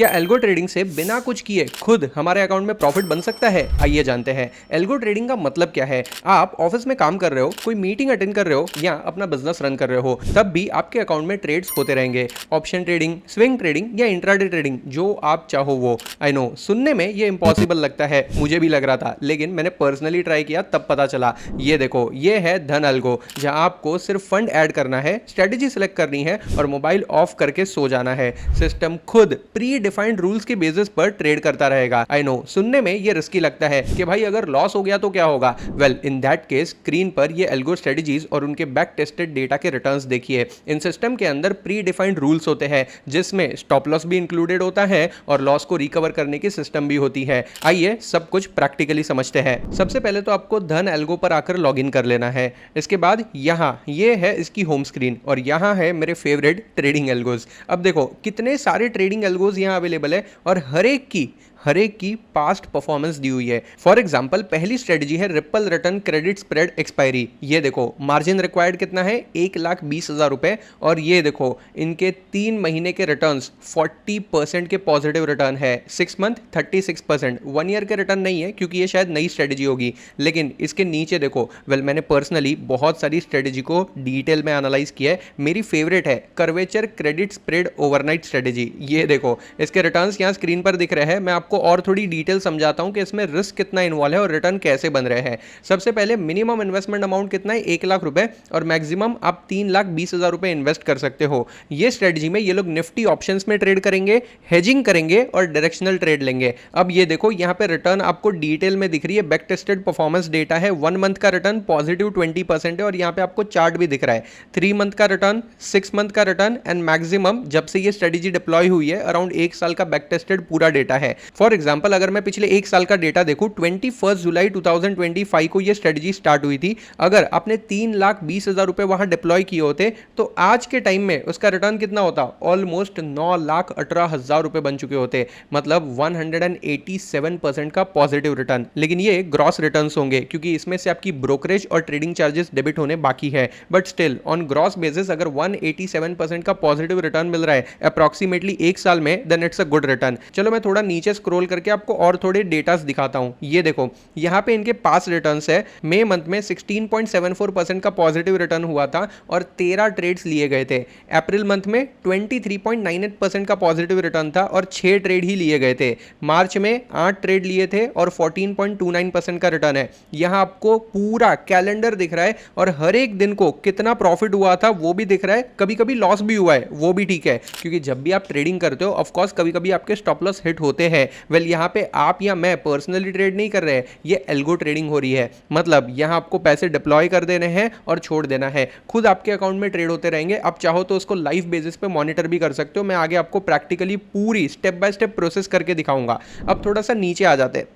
क्या algo trading से बिना कुछ किए खुद हमारे अकाउंट में प्रॉफिट बन सकता है? आइए जानते हैं। एल्गो ट्रेडिंग का मतलब क्या है। आप ऑफिस में काम कर रहे हो, कोई मीटिंग अटेंड कर रहे हो या अपना बिजनेस रन कर रहे हो, तब भी आपके अकाउंट में ट्रेड्स होते रहेंगे। ऑप्शन ट्रेडिंग, स्विंग ट्रेडिंग या इंट्राडे ट्रेडिंग, जो आप चाहो वो। आई नो, सुनने में ये इंपॉसिबल लगता है, मुझे भी लग रहा था, लेकिन मैंने पर्सनली ट्राई किया तब पता चला। ये देखो, ये है धन एल्गो, जहां आपको सिर्फ फंड ऐड करना है, स्ट्रेटेजी सेलेक्ट करनी है और मोबाइल ऑफ करके सो जाना है। सिस्टम खुद प्री डिफाइंड रूल्स के बेसिस पर ट्रेड करता रहेगा। आई नो, सुनने में ये रिस्की लगता है कि भाई अगर लॉस हो गया तो क्या होगा। Well, in that case screen पर ये एल्गो स्ट्रेटजीज और उनके बैक टेस्टेड डेटा के रिटर्न्स देखिए। इन सिस्टम के अंदर प्री डिफाइंड रूल्स होते हैं, जिसमें स्टॉप लॉस भी इंक्लूडेड होता है और लॉस को रिकवर करने की सिस्टम भी होती है। आइए सब कुछ प्रैक्टिकली समझते हैं। सबसे पहले तो आपको धन एल्गो पर आकर लॉग इन कर लेना है। इसके बाद यहाँ ये है इसकी होम स्क्रीन और यहाँ है मेरे फेवरेट ट्रेडिंग एल्गोज। अब देखो कितने सारे ट्रेडिंग एल्गोज यहाँ अवेलेबल है और हर एक की पास्ट परफॉर्मेंस दी हुई है। फॉर एग्जांपल, पहली स्ट्रेटजी है ripple return credit spread expiry. ये देखो मार्जिन रिक्वायर्ड कितना है, 1,20,000 रुपए। और ये देखो इनके 3 महीने के रिटर्न्स 40% के पॉजिटिव रिटर्न है, 6 मंथ 36%। 1 ईयर के रिटर्न नहीं है क्योंकि ये शायद नई स्ट्रेटजी होगी। लेकिन इसके नीचे देखो, मैंने पर्सनली बहुत सारी स्ट्रेटजी को डिटेल में एनालाइज किया है। मेरी फेवरेट है curvature credit spread overnight strategy. ये देखो इसके रिटर्न्स यहाँ स्क्रीन पर दिख रहे हैं। मैं आपको और थोड़ी डिटेल समझाता हूं कि इसमें रिस्क कितना इन्वॉल्व है और रिटर्न कैसे बन रहे हैं। सबसे पहले मिनिमम इन्वेस्टमेंट अमाउंट कितना है, 1,00,000 रुपए, और मैक्सिमम आप 3,20,000 रुपए इन्वेस्ट कर सकते हो। ये स्ट्रेटजी में ये लोग निफ्टी ऑप्शंस में ट्रेड करेंगे, हेजिंग करेंगे और डायरेक्शनल ट्रेड लेंगे। अब ये देखो यहाँ पे रिटर्न आपको डिटेल में दिख रही है। बैक टेस्टेड परफॉर्मेंस डेटा है। 1 मंथ का रिटर्न पॉजिटिव 20% है और यहाँ पे आपको चार्ट भी दिख रहा है। 3 मंथ का रिटर्न, 6 मंथ का रिटर्न एंड मैक्सिमम जब से ये स्ट्रेटजी डिप्लॉय हुई है अराउंड 1 साल का बैक टेस्टेड पूरा डेटा है। फॉर एग्जांपल, अगर मैं पिछले 1 साल का डेटा देखूं, 21 जुलाई 2025 को ये स्ट्रेटजी स्टार्ट हुई थी। अगर आपने 3,20,000 रुपए वहां डिप्लॉय किए होते तो आज के टाइम में उसका रिटर्न कितना होता, ऑलमोस्ट 9,18,000 रुपए बन चुके होते। मतलब 187% का पॉजिटिव रिटर्न। लेकिन ये ग्रॉस रिटर्न्स होंगे क्योंकि इसमें से आपकी ब्रोकरेज और ट्रेडिंग चार्जेस डेबिट होने बाकी है। But still on gross basis अगर 187% का पॉजिटिव रिटर्न मिल रहा है अप्रॉक्सीमेटली 1 साल में, then it's a good return. चलो मैं थोड़ा नीचे स्क्रॉल करके आपको और थोड़े डेटास दिखाता हूं। ये देखो यहां पे इनके पास रिटर्न्स है। मई मंथ में 16.74% का पॉजिटिव रिटर्न हुआ था और 13 ट्रेड्स लिए गए थे। अप्रैल मंथ में 23.98% का पॉजिटिव रिटर्न था और 6 ट्रेड ही लिए गए थे। मार्च में 8 ट्रेड लिए थे और 14.29% का रिटर्न है। यहां आपको पूरा कैलेंडर दिख रहा है और हर एक दिन को कितना प्रॉफिट हुआ था वो भी दिख रहा है। कभी कभी लॉस भी हुआ है, वो भी ठीक है, क्योंकि जब भी आप ट्रेडिंग करते हो ऑफ कोर्स कभी कभी आपके स्टॉप लॉस हिट होते हैं। वेल, यहाँ पे आप या मैं पर्सनली ट्रेड नहीं कर रहे हैं, ये एल्गो ट्रेडिंग हो रही है। मतलब यहाँ आपको पैसे डिप्लॉय कर देने हैं और छोड़ देना है। खुद आपके अकाउंट में ट्रेड होते रहेंगे। आप चाहो तो उसको लाइव बेसिस पे मॉनिटर भी कर सकते हो। मैं आगे आपको प्रैक्टिकली पूरी स्टेप बाय स्टेप प्रोसेस करके दिखाऊंगा। अब थोड़ा सा नीचे आ जाते हैं,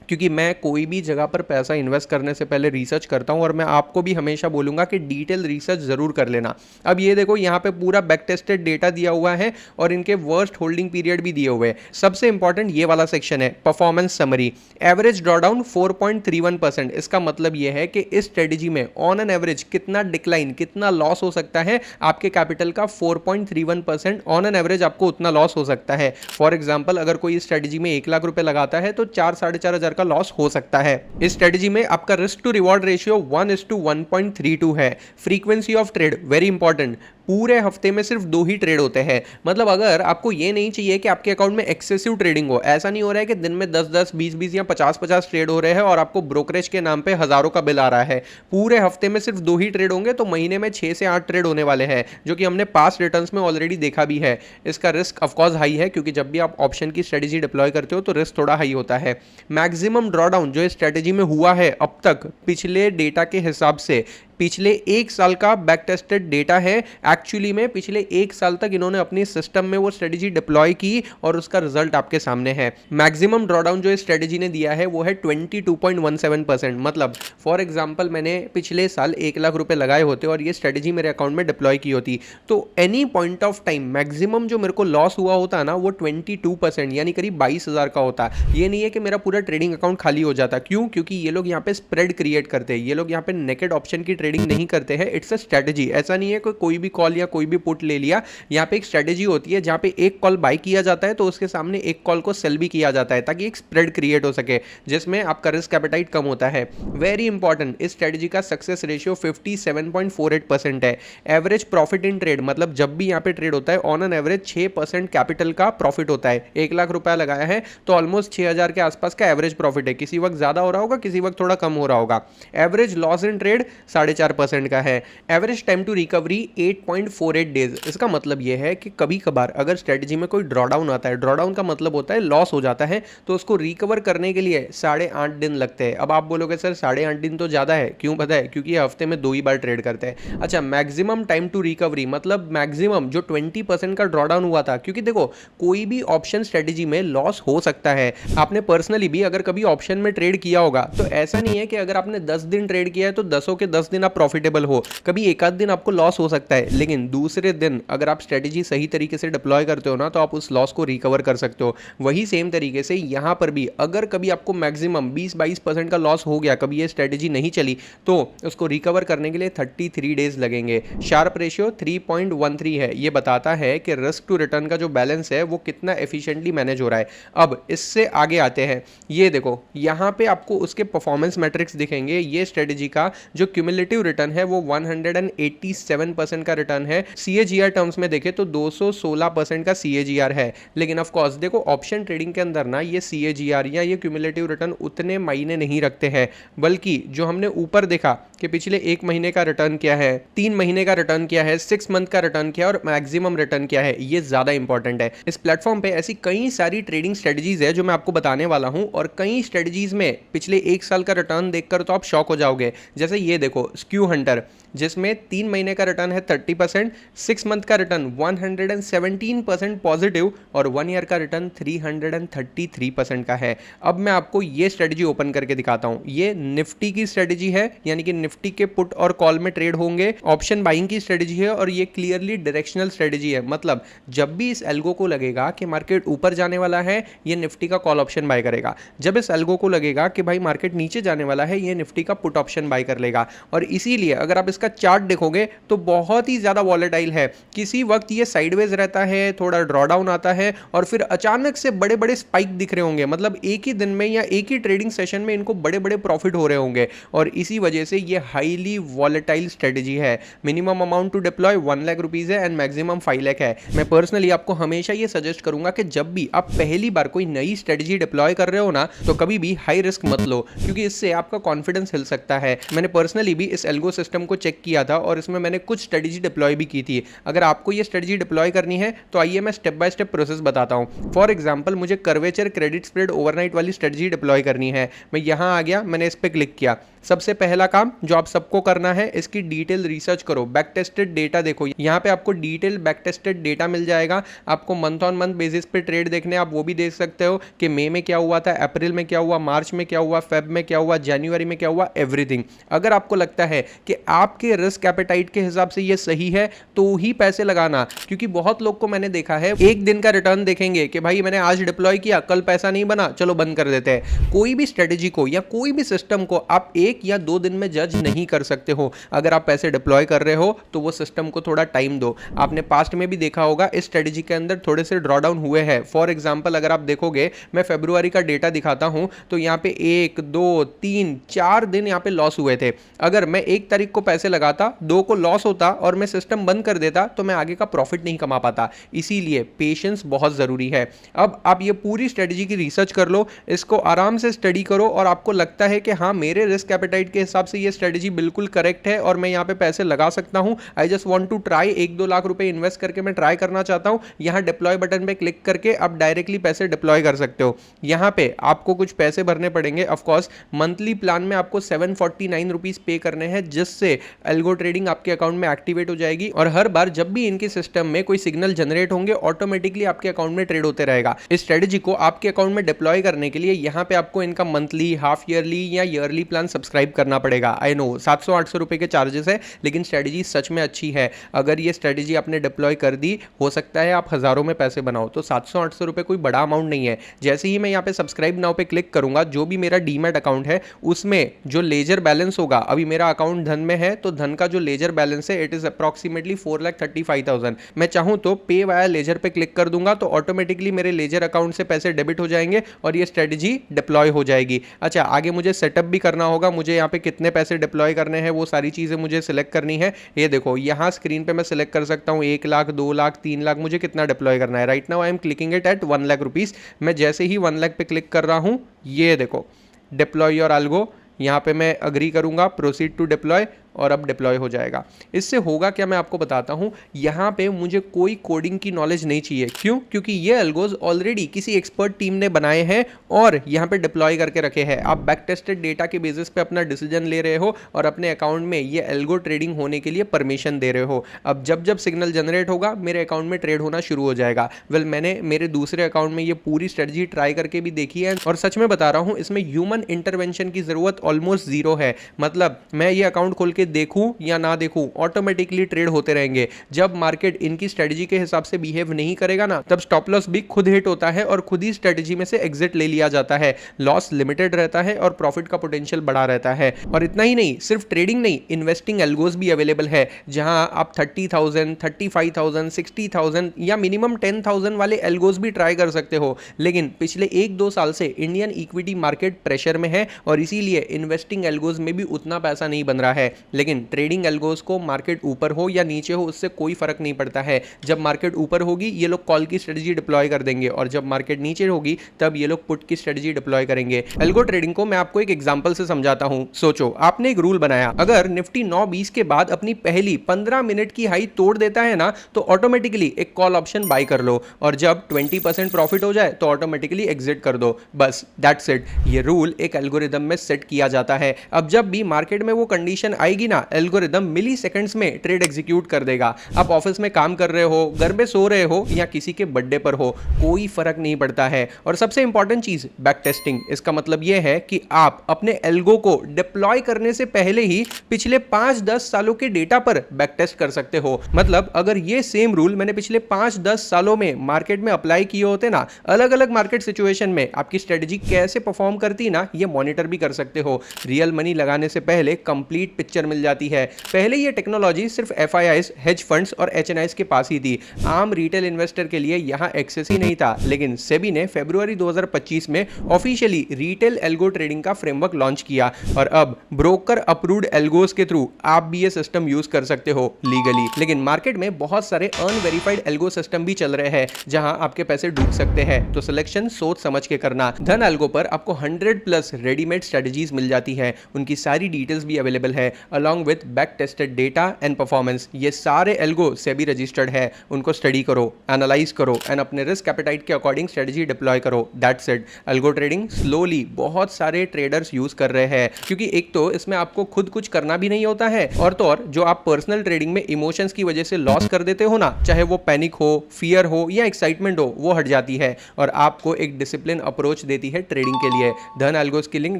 क्योंकि मैं कोई भी जगह पर पैसा इन्वेस्ट करने से पहले रिसर्च करता हूं और मैं आपको भी हमेशा बोलूंगा कि डिटेल रिसर्च जरूर कर लेना। अब ये देखो यहाँ पे पूरा बैक टेस्टेड डेटा दिया हुआ है और इनके वर्स्ट होल्डिंग पीरियड भी दिए हुए हैं। सबसे इंपॉर्टेंट ये वाला सेक्शन है परफॉर्मेंस समरी। Average drawdown 4.31%। इसका मतलब ये है कि इस स्ट्रेटेजी में ऑन एन एवरेज कितना डिक्लाइन, कितना लॉस हो सकता है। आपके कैपिटल का 4.31% ऑन एन एवरेज आपको उतना लॉस हो सकता है। फॉर एग्जाम्पल, अगर कोई इस स्ट्रेटेजी में 1,00,000 रुपए लगाता है तो 4-4,500 का लॉस हो सकता है। इस स्ट्रेटजी में आपका रिस्क टू रिवॉर्ड रेशियो 1:1.32 है। Frequency of trade very important. पूरे हफ्ते में सिर्फ 2 ही ट्रेड होते हैं। मतलब अगर आपको ये नहीं चाहिए कि आपके अकाउंट में एक्सेसिव ट्रेडिंग हो, ऐसा नहीं हो रहा है कि दिन में 10-10, 20-20 या 50-50 ट्रेड हो रहे हैं और आपको ब्रोकरेज के नाम पे हजारों का बिल आ रहा है। पूरे हफ्ते में सिर्फ 2 ही ट्रेड होंगे तो महीने में 6 से 8 ट्रेड होने वाले हैं, जो कि हमने पास्ट रिटर्न्स में ऑलरेडी देखा भी है। इसका रिस्क ऑफकोर्स हाई है क्योंकि जब भी आप ऑप्शन की स्ट्रेटेजी डिप्लॉय करते हो तो रिस्क थोड़ा हाई होता है। मैक्सिमम ड्रॉडाउन जो इस स्ट्रेटेजी में हुआ है अब तक पिछले डेटा के हिसाब से, पिछले 1 साल का बैक टेस्टेड डेटा है। एक्चुअली में पिछले 1 साल तक इन्होंने अपनी सिस्टम में वो स्ट्रेटेजी डिप्लॉय की और उसका रिजल्ट आपके सामने है। मैक्सिमम ड्रॉडाउन जो इस स्ट्रेटेजी ने दिया है वो है 22.17%। मतलब फॉर एग्जांपल, मैंने पिछले साल 1,00,000 रुपए लगाए होते और ये स्ट्रेटेजी मेरे अकाउंट में डिप्लॉय की होती तो any point of time maximum जो मेरे को लॉस हुआ होता ना वो 22% यानी करीब 22,000 का होता। ये नहीं है कि मेरा पूरा ट्रेडिंग अकाउंट खाली हो जाता। क्यों? क्योंकि ये लोग यहाँ पे स्प्रेड क्रिएट करते हैं। ये लोग यहाँ पे नेकेड ऑप्शन की ट्रेडिंग नहीं करते हैं, इट्स अ स्ट्रेटजी। ऐसा नहीं है कि कोई भी कॉल या कोई भी पुट ले लिया, यहाँ पे एक स्ट्रेटजी होती है जहाँ पे एक कॉल बाय किया जाता है तो उसके सामने एक कॉल को सेल भी किया जाता है ताकि एक स्प्रेड क्रिएट हो सके जिसमें आपका रिस्क एपेटाइट कम होता है। वेरी इंपॉर्टेंट, इस स्ट्रेटजी का सक्सेस रेशियो 57.48% है। एवरेज प्रॉफिट इन ट्रेड, मतलब जब भी यहाँ पे ट्रेड होता है ऑन एन एवरेज 6% कैपिटल का प्रॉफिट होता है। 1 लाख रुपया लगाया है तो ऑलमोस्ट 6,000 के आसपास का एवरेज प्रॉफिट है। किसी वक्त ज्यादा हो रहा होगा, किसी वक्त थोड़ा कम हो रहा होगा। एवरेज लॉस इन ट्रेड 4.5% का है। Average time to recovery 8.48 days. इसका मतलब यह है कि कभी कभार अगर स्ट्रेटजी में कोई ड्रॉडाउन आता है, ड्रॉडाउन का मतलब होता है लॉस हो जाता है, तो उसको रिकवर करने के लिए 8.5 दिन लगते हैं। अब आप बोलोगे सर 8.5 दिन तो ज्यादा है, क्यों पता है? क्योंकि हफ्ते में 2 ही बार ट्रेड करते हैं। अच्छा, मैक्सिमम टाइम टू रिकवरी मतलब मैक्सिमम जो 20% का ड्रॉडाउन हुआ था, क्योंकि देखो कोई भी ऑप्शन स्ट्रेटजी में लॉस हो सकता है। आपने पर्सनली भी अगर कभी ऑप्शन में ट्रेड किया होगा तो ऐसा नहीं है कि अगर आपने 10 दिन ट्रेड किया है तो 10 के 10 दिन आप प्रॉफिटेबल हो। कभी एक आध दिन आपको लॉस हो सकता है, लेकिन दूसरे दिन अगर आप स्ट्रेटजी सही तरीके से डिप्लॉय करते हो ना तो आप उस लॉस को रिकवर कर सकते हो। वही सेम तरीके से यहां पर भी अगर कभी आपको मैक्सिमम 20-22% का लॉस हो गया, कभी ये स्ट्रेटजी नहीं चली, तो उसको रिकवर करने के लिए 33 डेज लगेंगे। शार्प रेशियो 3.13 है। ये बताता है कि रिस्क टू रिटर्न का जो बैलेंस है वो कितना एफिशिएंटली मैनेज हो रहा है। अब इससे आगे आते हैं, ये देखो यहां पे आपको उसके परफॉर्मेंस मैट्रिक्स दिखेंगे। ये स्ट्रेटजी का जो क्यूमुलेटिव रिटर्न है वो 187% का रिटर्न है। CAGR टर्म्स में देखें तो 216% का CAGR है। लेकिन ऑफ कोर्स देखो ऑप्शन ट्रेडिंग के अंदर ना ये CAGR या ये क्यूमुलेटिव रिटर्न उतने मायने नहीं रखते हैं, बल्कि जो हमने ऊपर देखा कि पिछले 1 महीने का रिटर्न क्या है, 3 महीने का रिटर्न क्या है, 6 मंथ का रिटर्न क्या है और मैक्सिमम रिटर्न क्या है, ये ज्यादा इंपॉर्टेंट है। इस प्लेटफॉर्म पे ऐसी कई सारी ट्रेडिंग स्ट्रेटजीज है जो मैं आपको बताने वाला हूं, और कई स्ट्रेटजीज में पिछले 1 साल का रिटर्न देखकर तो आप शॉक हो जाओगे। जैसे ये देखो स्क्यू हंटर, जिसमें 3 महीने का रिटर्न है 30%, 6 मंथ का रिटर्न 117% पॉजिटिव और 1 ईयर का रिटर्न 333% का है। अब मैं आपको ये स्ट्रेटजी ओपन करके दिखाता हूं। ये निफ्टी की स्ट्रेटजी है, यानी कि निफ्टी के पुट और कॉल में ट्रेड होंगे। ऑप्शन बाइंग की स्ट्रेटजी है और ये क्लियरली डायरेक्शनल स्ट्रेटजी है, मतलब जब भी इस एल्गो को लगेगा कि मार्केट ऊपर जाने वाला है, ये निफ्टी का कॉल ऑप्शन बाय करेगा। जब इस एल्गो को लगेगा कि भाई मार्केट नीचे जाने वाला है, ये निफ्टी का पुट ऑप्शन बाय कर लेगा। और इसीलिए अगर आप इसका चार्ट देखोगे तो बहुत ही ज्यादा वॉलेटाइल है। किसी वक्त ये साइडवेज रहता है, थोड़ा ड्रॉडाउन आता है और फिर अचानक से बड़े बड़े स्पाइक दिख रहे होंगे, मतलब एक ही दिन में या एक ही ट्रेडिंग सेशन में इनको बड़े बड़े प्रॉफिट हो रहे होंगे। और इसी वजह से ये हाईली वॉलेटाइल स्ट्रेटजी है। Minimum amount to deploy 1 lakh rupees है एंड मैक्सिमम 5 लाख है। मैं पर्सनली आपको हमेशा ये सजेस्ट करूंगा कि जब भी आप पहली बार कोई नई स्ट्रेटजी डिप्लॉय कर रहे हो ना, तो कभी भी हाई रिस्क मत लो, क्योंकि इससे आपका कॉन्फिडेंस हिल सकता है। मैंने पर्सनली भी इस एल्गो सिस्टम को चेक किया था और इसमें मैंने कुछ स्ट्रेटजी डिप्लॉय भी की थी। अगर आपको ये स्ट्रेटजी डिप्लॉय करनी है तो आइए मैं स्टेप बाय स्टेप प्रोसेस बताता हूं। फॉर एग्जांपल मुझे कर्वेचर क्रेडिट स्प्रेड ओवरनाइट वाली स्ट्रेटजी डिप्लॉय करनी है। मैं यहां आ गया, मैंने इस पे क्लिक किया। सबसे पहला काम जो आप सबको करना है, इसकी डिटेल रिसर्च करो, बैक टेस्टेड डेटा देखो। यहाँ पे आपको डिटेल बैक टेस्टेड डेटा मिल जाएगा। आपको मंथ ऑन मंथ बेसिस पे ट्रेड देखने, आप वो भी देख सकते हो कि मई में क्या हुआ था, अप्रैल में क्या हुआ, मार्च में क्या हुआ, फेब में क्या हुआ, जनवरी में क्या हुआ, एवरीथिंग। अगर आपको लगता है कि आपके रिस्क एपेटाइट के हिसाब से ये सही है तो ही पैसे लगाना, क्योंकि बहुत लोग को मैंने देखा है एक दिन का रिटर्न देखेंगे कि भाई मैंने आज डिप्लॉय किया, कल पैसा नहीं बना, चलो बंद कर देते हैं। कोई भी स्ट्रेटजी को या कोई भी सिस्टम को आप 1 या 2 दिन में जज नहीं कर सकते हो। अगर आप पैसे डिप्लॉय कर रहे हो तो वो सिस्टम को थोड़ा टाइम दो। आपने पास्ट में भी देखा होगा इस स्ट्रेटजी के अंदर थोड़े से ड्रॉडाउन हुए हैं। फॉर एग्जांपल अगर आप देखोगे, मैं फरवरी का डेटा दिखाता हूं तो यहां पे 1, 2, 3, 4 दिन यहां पे लॉस हुए थे। अगर मैं 1 तारीख को पैसे लगाता, 2 को लॉस होता और मैं सिस्टम बंद कर देता तो मैं आगे का प्रॉफिट नहीं कमा पाता। इसीलिए पेशेंस बहुत जरूरी है। अब आप ये पूरी स्ट्रेटजी की रिसर्च कर लो, इसको आराम से स्टडी करो और आपको लगता है कि हाँ मेरे रिस्क एपेटाइट के हिसाब से ये स्ट्रेटजी बिल्कुल करेक्ट है और मैं यहाँ पे पैसे लगा सकता हूँ। I just want to try, 1-2 lakh रुपए इन्वेस्ट करके मैं ट्राई करना चाहता हूँ। यहाँ डिप्लॉय बटन पे क्लिक करके आप डायरेक्टली पैसे डिप्लॉय कर सकते हो। यहाँ पे आपको कुछ पैसे भरने पड़ेंगे। ऑफकोर्स मंथली प्लान में आपको 749 रुपीज पे करने हैं, जिससे एल्गो ट्रेडिंग आपके अकाउंट में एक्टिवेट हो जाएगी और हर बार जब भी इनके सिस्टम में कोई सिग्नल जनरेट होंगे ऑटोमेटिकली आपके अकाउंट में ट्रेड होते रहेगा। इस स्ट्रेटजी को आपके अकाउंट में डिप्लॉय करने के लिए यहाँ पे आपको इनका मंथली, हाफ ईयरली या ईयरली प्लान सब्सक्राइब सब्सक्राइब करना पड़ेगा। आई नो 700-800 रुपये के चार्जेस है, लेकिन स्ट्रेटजी सच में अच्छी है। अगर ये स्ट्रेटजी आपने डिप्लॉय कर दी, हो सकता है आप हज़ारों में पैसे बनाओ। तो 700-800 रुपये कोई बड़ा अमाउंट नहीं है। जैसे ही मैं यहाँ पे सब्सक्राइब नाउ पे क्लिक करूँगा, जो भी मेरा डीमैट अकाउंट है उसमें जो लेजर बैलेंस होगा, अभी मेरा अकाउंट धन में है तो धन का जो लेजर बैलेंस है इट इज़ अप्रॉक्सीमेटली 4,35,000। मैं चाहूँ तो पे वाया लेजर पे क्लिक कर दूंगा तो ऑटोमेटिकली मेरे लेजर अकाउंट से पैसे डेबिट हो जाएंगे और ये स्ट्रेटजी डिप्लॉय हो जाएगी। अच्छा, आगे मुझे सेटअप भी करना होगा। मुझे यहाँ पे कितने पैसे डिप्लॉय करने हैं वो सारी चीज़ें मुझे सिलेक्ट करनी है। ये देखो यहाँ स्क्रीन पे मैं सिलेक्ट कर सकता हूँ 1 लाख, 2 लाख, 3 लाख, मुझे कितना डिप्लॉय करना है। Right now I am clicking it at 1 lakh rupees. मैं जैसे ही 1 लाख पे क्लिक कर रहा हूँ, ये देखो डिप्लॉय योर अल्गो, यहाँ पे मैं अग्री करूँगा, प्रोसीड टू डिप्लॉय, और अब डिप्लॉय हो जाएगा। इससे होगा क्या मैं आपको बताता हूँ। यहाँ पे मुझे कोई कोडिंग की नॉलेज नहीं चाहिए। क्यों? क्योंकि ये एल्गोज ऑलरेडी किसी एक्सपर्ट टीम ने बनाए हैं और यहाँ पे डिप्लॉय करके रखे हैं। आप बैक टेस्टेड डेटा के बेसिस पे अपना डिसीजन ले रहे हो और अपने अकाउंट में ये एल्गो ट्रेडिंग होने के लिए परमिशन दे रहे हो। अब जब जब सिग्नल जनरेट होगा मेरे अकाउंट में ट्रेड होना शुरू हो जाएगा। वेल, मैंने मेरे दूसरे अकाउंट में ये पूरी स्ट्रेटजी ट्राई करके भी देखी है और सच में बता रहा हूँ इसमें ह्यूमन इंटरवेंशन की जरूरत ऑलमोस्ट जीरो है। मतलब मैं ये अकाउंट खोल के देखूं या ना देखूं, ऑटोमेटिकली ट्रेड होते रहेंगे। जब मार्केट इनकी स्ट्रेटजी के हिसाब से बिहेव नहीं करेगा ना, तब स्टॉप लॉस भी खुद हिट होता है और खुद ही स्ट्रेटजी में से एग्जिट ले लिया जाता है। लॉस लिमिटेड रहता है और प्रॉफिट का पोटेंशियल बढ़ा रहता है। और इतना ही नहीं, सिर्फ ट्रेडिंग नहीं, इन्वेस्टिंग एल्गोज भी अवेलेबल है, जहां आप 30,000, 35,000, 60,000 या मिनिमम 10,000 वाले एल्गोज भी ट्राई कर सकते हो। लेकिन पिछले 1-2 साल से इंडियन इक्विटी मार्केट प्रेशर में है और इसीलिए इन्वेस्टिंग एल्गोज में भी उतना पैसा नहीं बन रहा है। लेकिन ट्रेडिंग एल्गोज को मार्केट ऊपर हो या नीचे हो उससे कोई फर्क नहीं पड़ता है। जब मार्केट ऊपर होगी ये लोग कॉल की स्ट्रेटजी डिप्लॉय कर देंगे और जब मार्केट नीचे होगी तब ये लोग पुट की स्ट्रेटजी डिप्लॉय करेंगे। एल्गो ट्रेडिंग को मैं आपको एक एग्जांपल से समझाता हूं। सोचो, आपने एक रूल बनाया, अगर निफ्टी 9:20 के बाद अपनी पहली 15 मिनट की हाई तोड़ देता है ना, तो ऑटोमेटिकली एक कॉल ऑप्शन बाय कर लो और जब 20% प्रॉफिट हो जाए तो ऑटोमेटिकली एग्जिट कर दो। बस दैट्स इट। ये रूल एक एल्गोरिदम में सेट किया जाता है। अब जब भी मार्केट में वो कंडीशन आएगी ना, एल्गोरिदम मिली सेकंड्स में ट्रेड एग्जीक्यूट कर देगा। आप ऑफिस में काम कर रहे हो, घर में सो रहे हो या किसी के बर्थडे पर हो, कोई फर्क नहीं पड़ता है। और सबसे इंपॉर्टेंट चीज, बैक टेस्टिंग। इसका मतलब यह है कि आप अपने एल्गो को डिप्लॉय करने से पहले ही पिछले 5-10 सालों के डेटा पर बैक टेस्ट कर सकते हो। मतलब अगर ये सेम रूल मैंने पिछले 5-10 सालों में मार्केट में अप्लाई किए होते ना, अलग अलग मार्केट सिचुएशन में आपकी स्ट्रेटजी कैसे परफॉर्म करती ना, ये मॉनिटर भी कर सकते हो। रियल मनी लगाने से पहले कंप्लीट पिक्चर मिल जाती है। पहले ये टेक्नोलॉजी सिर्फ FIIs, हेज फंड्स और HNIs के पास ही थी। आम रिटेल इन्वेस्टर के लिए यहां एक्सेस ही नहीं था। लेकिन सेबी ने फरवरी 2025 में ऑफिशियली रिटेल एल्गो ट्रेडिंग का फ्रेमवर्क लॉन्च किया और अब ब्रोकर अप्रूव्ड एल्गोस के थ्रू आप भी ये सिस्टम यूज कर सकते हो लीगली। लेकिन मार्केट में बहुत सारे अनवेरिफाइड एल्गो सिस्टम भी चल रहे हैं जहां आपके पैसे डूब सकते हैं। तो सिलेक्शन सोच समझ के करना। धन एल्गो पर आपको 100+ रेडीमेड स्ट्रेटजीज मिल जाती है। उनकी सारी डिटेल्स भी अवेलेबल है along with back tested data and performance. ये सारे एल्गो सेबी रजिस्टर्ड है। उनको स्टडी करो, एनालाइज करो एंड अपने रिस्क एपेटाइट के अकॉर्डिंग स्ट्रेटजी डिप्लॉय करो। That's it. Algo trading slowly बहुत सारे ट्रेडर्स यूज कर रहे हैं, क्योंकि एक तो इसमें आपको खुद कुछ करना भी नहीं होता है और तो और जो आप पर्सनल ट्रेडिंग में इमोशंस की वजह से लॉस कर देते हो ना, चाहे वो पैनिक हो, फियर हो या एक्साइटमेंट हो, वो हट जाती है और आपको एक डिसिप्लिन अप्रोच देती है ट्रेडिंग के लिए। धन एल्गोस की लिंक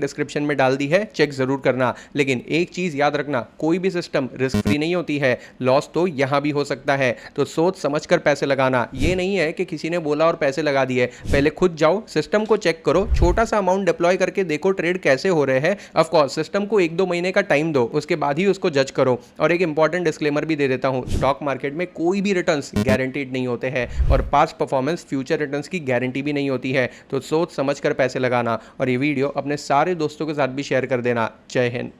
डिस्क्रिप्शन में डाल दी है, चेक जरूर करना। लेकिन एक चीज याद रखना, कोई भी सिस्टम रिस्क फ्री नहीं होती है। लॉस तो यहां भी हो सकता है, तो सोच समझकर पैसे लगाना। ये नहीं है कि किसी ने बोला और पैसे लगा दिए। पहले खुद जाओ, सिस्टम को चेक करो, छोटा सा अमाउंट डिप्लॉय करके देखो ट्रेड कैसे हो रहे हैं। ऑफ कोर्स सिस्टम को 1-2 महीने का टाइम दो, उसके बाद ही उसको जज करो। और एक इंपॉर्टेंट डिस्क्लेमर भी दे देता हूं, स्टॉक मार्केट में कोई भी रिटर्न्स गारंटीड नहीं होते हैं और पास्ट परफॉर्मेंस फ्यूचर रिटर्न्स की गारंटी भी नहीं होती है। तो सोच समझकर पैसे लगाना और ये वीडियो अपने सारे दोस्तों के साथ भी शेयर कर देना। जय हिंद।